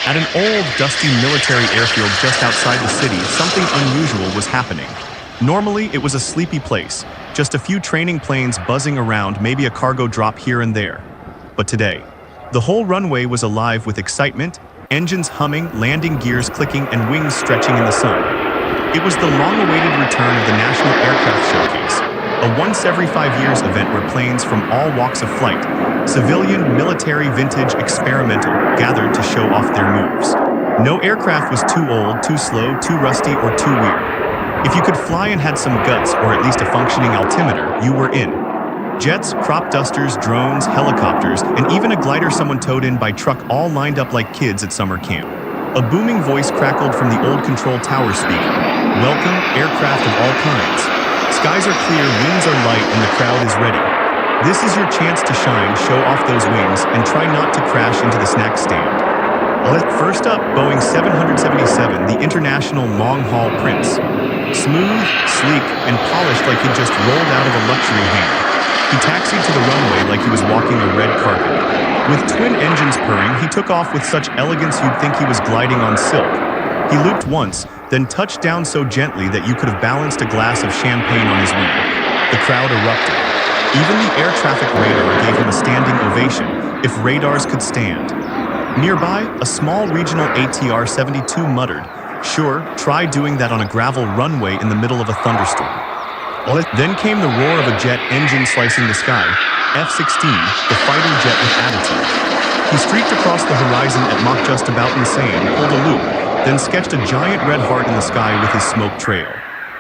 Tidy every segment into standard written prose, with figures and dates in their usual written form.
At an old, dusty military airfield just outside the city, something unusual was happening. Normally, it was a sleepy place, just a few training planes buzzing around, maybe a cargo drop here and there. But today, the whole runway was alive with excitement, engines humming, landing gears clicking, and wings stretching in the sun. It was the long-awaited return of the National Aircraft Showcase, a once every 5 years event where planes from all walks of flight, civilian, military, vintage, experimental, gathered to show off their moves. No aircraft was too old, too slow, too rusty, or too weird. If you could fly and had some guts, or at least a functioning altimeter, you were in. Jets, crop dusters, drones, helicopters, and even a glider someone towed in by truck all lined up like kids at summer camp. A booming voice crackled from the old control tower speaker. Welcome, aircraft of all kinds. Skies are clear, winds are light, and the crowd is ready. This is your chance to shine, show off those wings, and try not to crash into the snack stand. First up, Boeing 777, the International Long-Haul Prince. Smooth, sleek, and polished like he'd just rolled out of a luxury hangar. He taxied to the runway like he was walking a red carpet. With twin engines purring, he took off with such elegance you'd think he was gliding on silk. He looped once, then touched down so gently that you could have balanced a glass of champagne on his wing. The crowd erupted. Even the air traffic radar gave him a standing ovation, if radars could stand. Nearby, a small regional ATR-72 muttered, "Sure, try doing that on a gravel runway in the middle of a thunderstorm." Then came the roar of a jet engine slicing the sky, F-16, the fighter jet with attitude. He streaked across the horizon at Mach just about insane, pulled a loop, then sketched a giant red heart in the sky with his smoke trail.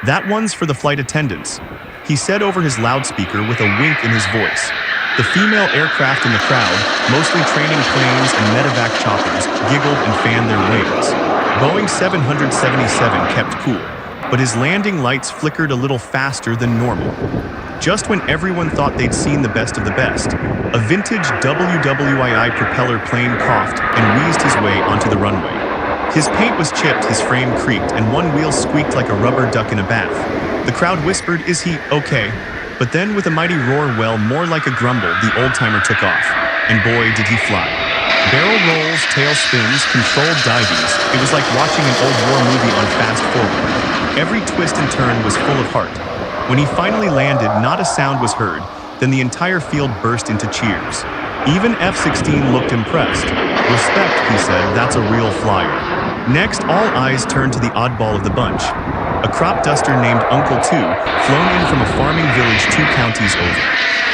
"That one's for the flight attendants," he said over his loudspeaker with a wink in his voice. The female aircraft in the crowd, mostly training planes and medevac choppers, giggled and fanned their wings. Boeing 777 kept cool, but his landing lights flickered a little faster than normal. Just when everyone thought they'd seen the best of the best, a vintage WWII propeller plane coughed and wheezed his way onto the runway. His paint was chipped, his frame creaked, and one wheel squeaked like a rubber duck in a bath. The crowd whispered, "Is he okay?" But then with a mighty roar, well, more like a grumble, the old-timer took off. And boy, did he fly. Barrel rolls, tail spins, controlled divings. It was like watching an old war movie on fast forward. Every twist and turn was full of heart. When he finally landed, not a sound was heard. Then the entire field burst into cheers. Even F-16 looked impressed. "Respect," he said, "that's a real flyer." Next, all eyes turned to the oddball of the bunch. A crop duster named Uncle Two, flown in from a farming village 2 counties over.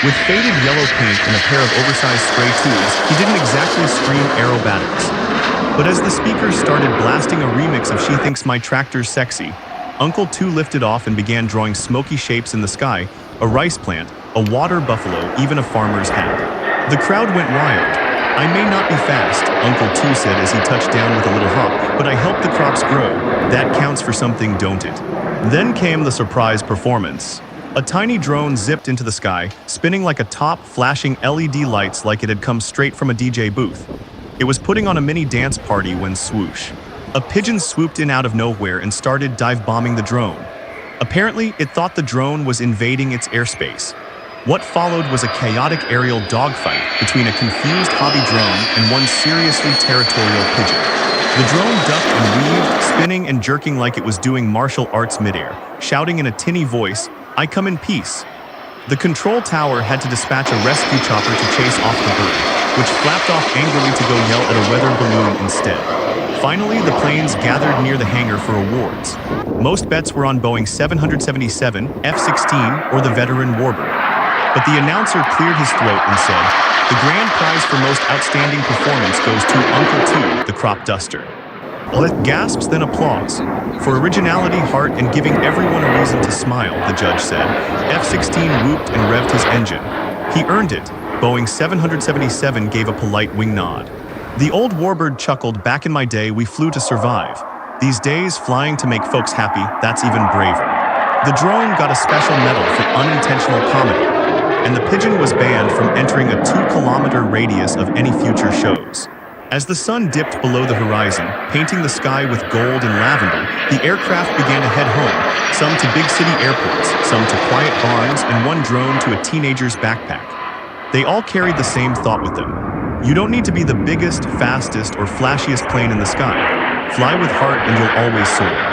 With faded yellow paint and a pair of oversized spray tubes, he didn't exactly scream aerobatics. But as the speakers started blasting a remix of "She Thinks My Tractor's Sexy," Uncle Two lifted off and began drawing smoky shapes in the sky, a rice plant, a water buffalo, even a farmer's hat. The crowd went wild. "I may not be fast," Uncle Two said as he touched down with a little hop, "but I help the crops grow. That counts for something, don't it?" Then came the surprise performance. A tiny drone zipped into the sky, spinning like a top, flashing LED lights like it had come straight from a DJ booth. It was putting on a mini dance party when swoosh. A pigeon swooped in out of nowhere and started dive-bombing the drone. Apparently, it thought the drone was invading its airspace. What followed was a chaotic aerial dogfight between a confused hobby drone and one seriously territorial pigeon. The drone ducked and weaved, spinning and jerking like it was doing martial arts midair, shouting in a tinny voice, "I come in peace." The control tower had to dispatch a rescue chopper to chase off the bird, which flapped off angrily to go yell at a weather balloon instead. Finally, the planes gathered near the hangar for awards. Most bets were on Boeing 777, F-16, or the veteran warbird. But the announcer cleared his throat and said, "The grand prize for most outstanding performance goes to Uncle Two, the crop duster." Gasps, then applause. For originality, heart, and giving everyone a reason to smile, the judge said. F-16 whooped and revved his engine. He earned it. Boeing 777 gave a polite wing nod. The old warbird chuckled, "Back in my day, we flew to survive. These days, flying to make folks happy, that's even braver." The drone got a special medal for unintentional comedy, and the pigeon was banned from entering a 2-kilometer radius of any future shows. As the sun dipped below the horizon, painting the sky with gold and lavender, the aircraft began to head home, some to big city airports, some to quiet barns, and one drone to a teenager's backpack. They all carried the same thought with them. You don't need to be the biggest, fastest, or flashiest plane in the sky. Fly with heart and you'll always soar.